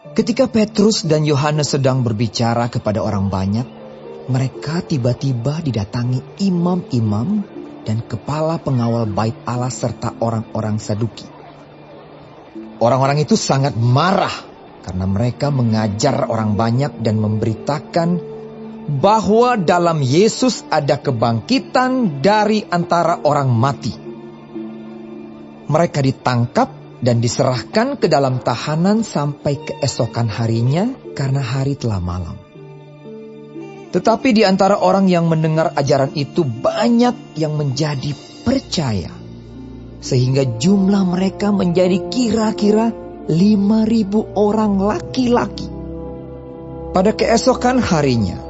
Ketika Petrus dan Yohanes sedang berbicara kepada orang banyak, mereka tiba-tiba didatangi imam-imam dan kepala pengawal bait Allah serta orang-orang Saduki. Orang-orang itu sangat marah karena mereka mengajar orang banyak dan memberitakan bahwa dalam Yesus ada kebangkitan dari antara orang mati. Mereka ditangkap dan diserahkan ke dalam tahanan sampai keesokan harinya karena hari telah malam. Tetapi di antara orang yang mendengar ajaran itu banyak yang menjadi percaya. Sehingga jumlah mereka menjadi kira-kira 5.000 orang laki-laki. Pada keesokan harinya,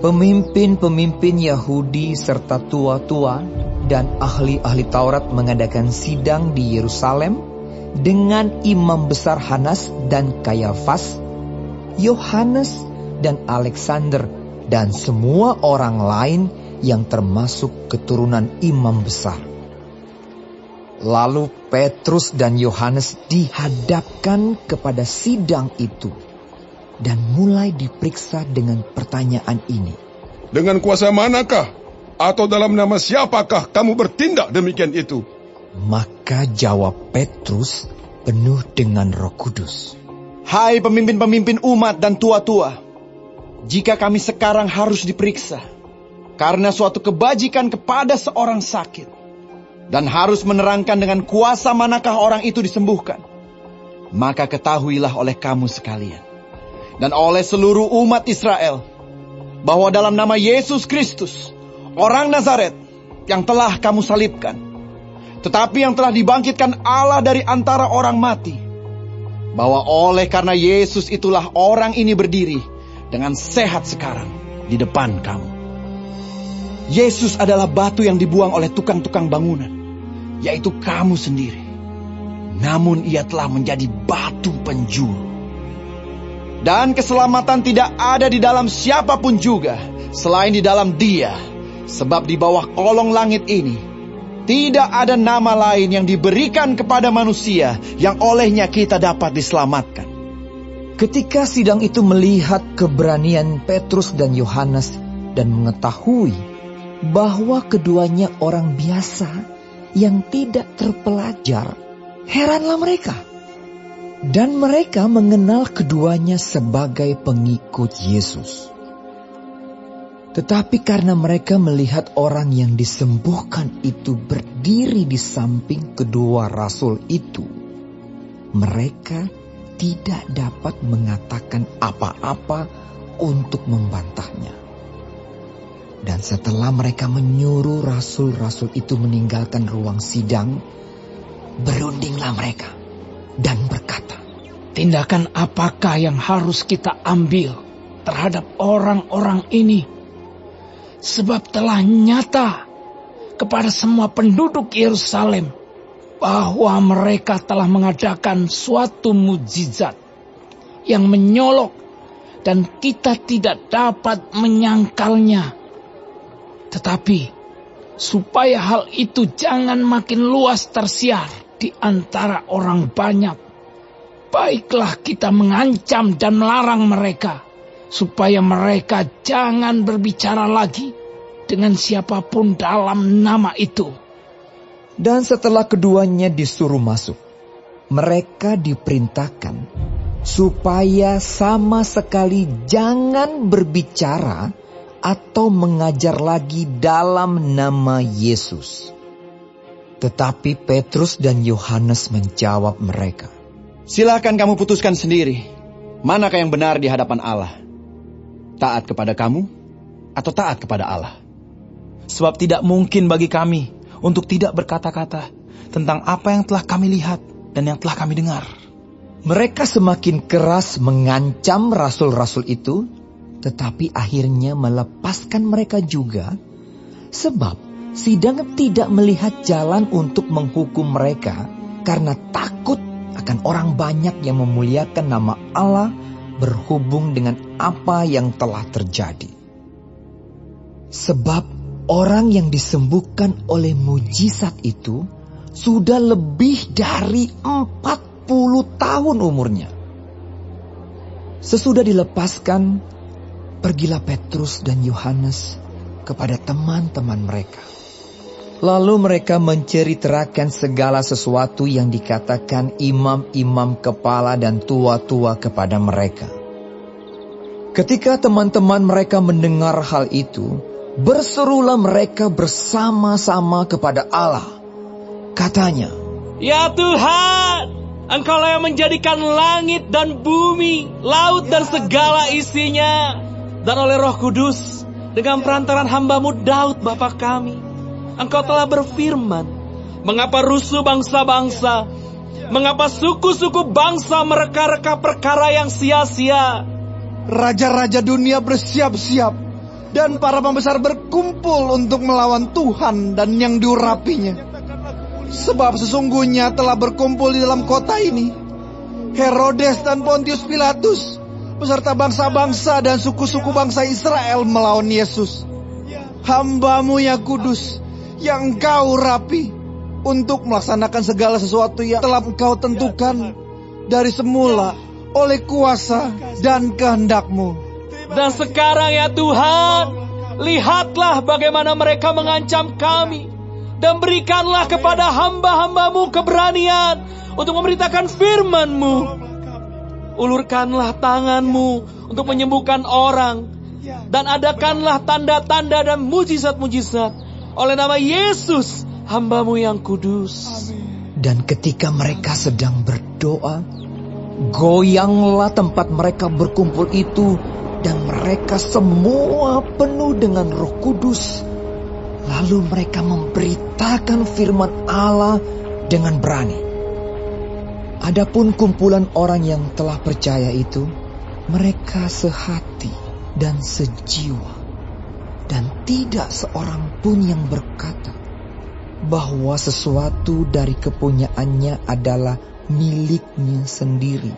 pemimpin-pemimpin Yahudi serta tua-tua dan ahli-ahli Taurat mengadakan sidang di Yerusalem dengan imam besar Hanas dan Kayafas, Yohanes dan Alexander, dan semua orang lain yang termasuk keturunan imam besar. Lalu Petrus dan Yohanes dihadapkan kepada sidang itu dan mulai diperiksa dengan pertanyaan ini. Dengan kuasa manakah atau dalam nama siapakah kamu bertindak demikian itu? Maka jawab Petrus penuh dengan Roh Kudus. Hai pemimpin-pemimpin umat dan tua-tua, jika kami sekarang harus diperiksa karena suatu kebajikan kepada seorang sakit, dan harus menerangkan dengan kuasa manakah orang itu disembuhkan, maka ketahuilah oleh kamu sekalian dan oleh seluruh umat Israel bahwa dalam nama Yesus Kristus, orang Nazaret yang telah kamu salibkan, tetapi yang telah dibangkitkan Allah dari antara orang mati, bahwa oleh karena Yesus itulah orang ini berdiri dengan sehat sekarang di depan kamu. Yesus adalah batu yang dibuang oleh tukang-tukang bangunan, yaitu kamu sendiri. Namun ia telah menjadi batu penjuru. Dan keselamatan tidak ada di dalam siapapun juga selain di dalam Dia, sebab di bawah kolong langit ini tidak ada nama lain yang diberikan kepada manusia yang olehnya kita dapat diselamatkan. Ketika sidang itu melihat keberanian Petrus dan Yohanes dan mengetahui bahwa keduanya orang biasa yang tidak terpelajar, heranlah mereka. Dan mereka mengenal keduanya sebagai pengikut Yesus. Tetapi karena mereka melihat orang yang disembuhkan itu berdiri di samping kedua rasul itu, mereka tidak dapat mengatakan apa-apa untuk membantahnya. Dan setelah mereka menyuruh rasul-rasul itu meninggalkan ruang sidang, berundinglah mereka dan berkata, tindakan apakah yang harus kita ambil terhadap orang-orang ini? Sebab telah nyata kepada semua penduduk Yerusalem bahwa mereka telah mengadakan suatu mukjizat yang menyolok dan kita tidak dapat menyangkalnya. Tetapi supaya hal itu jangan makin luas tersiar di antara orang banyak, baiklah kita mengancam dan melarang mereka supaya mereka jangan berbicara lagi dengan siapapun dalam nama itu. Dan setelah keduanya disuruh masuk, mereka diperintahkan supaya sama sekali jangan berbicara atau mengajar lagi dalam nama Yesus. Tetapi Petrus dan Yohanes menjawab mereka, silakan kamu putuskan sendiri, manakah yang benar di hadapan Allah? Taat kepada kamu atau taat kepada Allah? Sebab tidak mungkin bagi kami untuk tidak berkata-kata tentang apa yang telah kami lihat dan yang telah kami dengar. Mereka semakin keras mengancam rasul-rasul itu, tetapi akhirnya melepaskan mereka juga, sebab sidang tidak melihat jalan untuk menghukum mereka karena takut akan orang banyak yang memuliakan nama Allah berhubung dengan apa yang telah terjadi. Sebab orang yang disembuhkan oleh mujizat itu sudah lebih dari 40 tahun umurnya. Sesudah dilepaskan, pergilah Petrus dan Yohanes kepada teman-teman mereka. Lalu mereka menceritakan segala sesuatu yang dikatakan imam-imam kepala dan tua-tua kepada mereka. Ketika teman-teman mereka mendengar hal itu, berserulah mereka bersama-sama kepada Allah. Katanya, "Ya Tuhan, Engkaulah yang menjadikan langit dan bumi, laut dan segala isinya. Dan oleh Roh Kudus, dengan perantaran hamba-Mu Daud Bapa kami, Engkau telah berfirman, mengapa rusuh bangsa-bangsa, mengapa suku-suku bangsa mereka-reka perkara yang sia-sia. Raja-raja dunia bersiap-siap, dan para pembesar berkumpul untuk melawan Tuhan dan yang diurapinya. Sebab sesungguhnya telah berkumpul di dalam kota ini Herodes dan Pontius Pilatus, beserta bangsa-bangsa dan suku-suku bangsa Israel melawan Yesus, hamba-Mu yang kudus, yang Engkau urapi, untuk melaksanakan segala sesuatu yang telah Engkau tentukan dari semula oleh kuasa dan kehendak-Mu. Dan sekarang ya Tuhan, lihatlah bagaimana mereka mengancam kami. Dan berikanlah kepada hamba-hamba-Mu keberanian untuk memberitakan firman-Mu. Ulurkanlah tangan-Mu untuk menyembuhkan orang. Dan adakanlah tanda-tanda dan mujizat-mujizat oleh nama Yesus, hamba-Mu yang kudus. dan ketika mereka sedang berdoa, goyanglah tempat mereka berkumpul itu, dan mereka semua penuh dengan Roh Kudus. Lalu mereka memberitakan firman Allah dengan berani. Adapun kumpulan orang yang telah percaya itu, mereka sehati dan sejiwa, dan tidak seorang pun yang berkata bahwa sesuatu dari kepunyaannya adalah miliknya sendiri,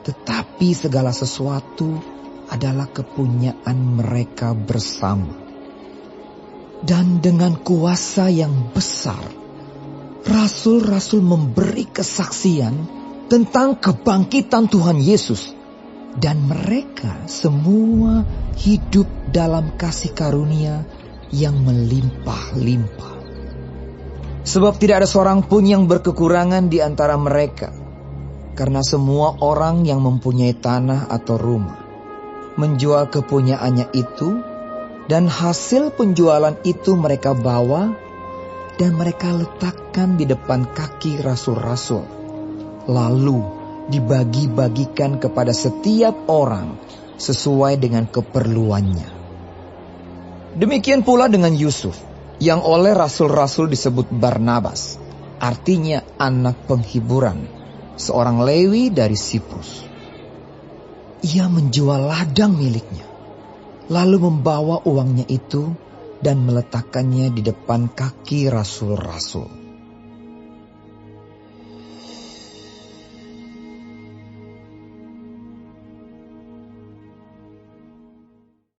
tetapi segala sesuatu adalah kepunyaan mereka bersama. Dan dengan kuasa yang besar, rasul-rasul memberi kesaksian tentang kebangkitan Tuhan Yesus, dan mereka semua hidup dalam kasih karunia yang melimpah-limpah. Sebab tidak ada seorang pun yang berkekurangan di antara mereka, karena semua orang yang mempunyai tanah atau rumah menjual kepunyaannya itu, dan hasil penjualan itu mereka bawa dan mereka letakkan di depan kaki rasul-rasul, lalu dibagi-bagikan kepada setiap orang sesuai dengan keperluannya. Demikian pula dengan Yusuf, yang oleh rasul-rasul disebut Barnabas, artinya anak penghiburan, seorang Lewi dari Siprus. Ia menjual ladang miliknya, lalu membawa uangnya itu dan meletakkannya di depan kaki rasul-rasul.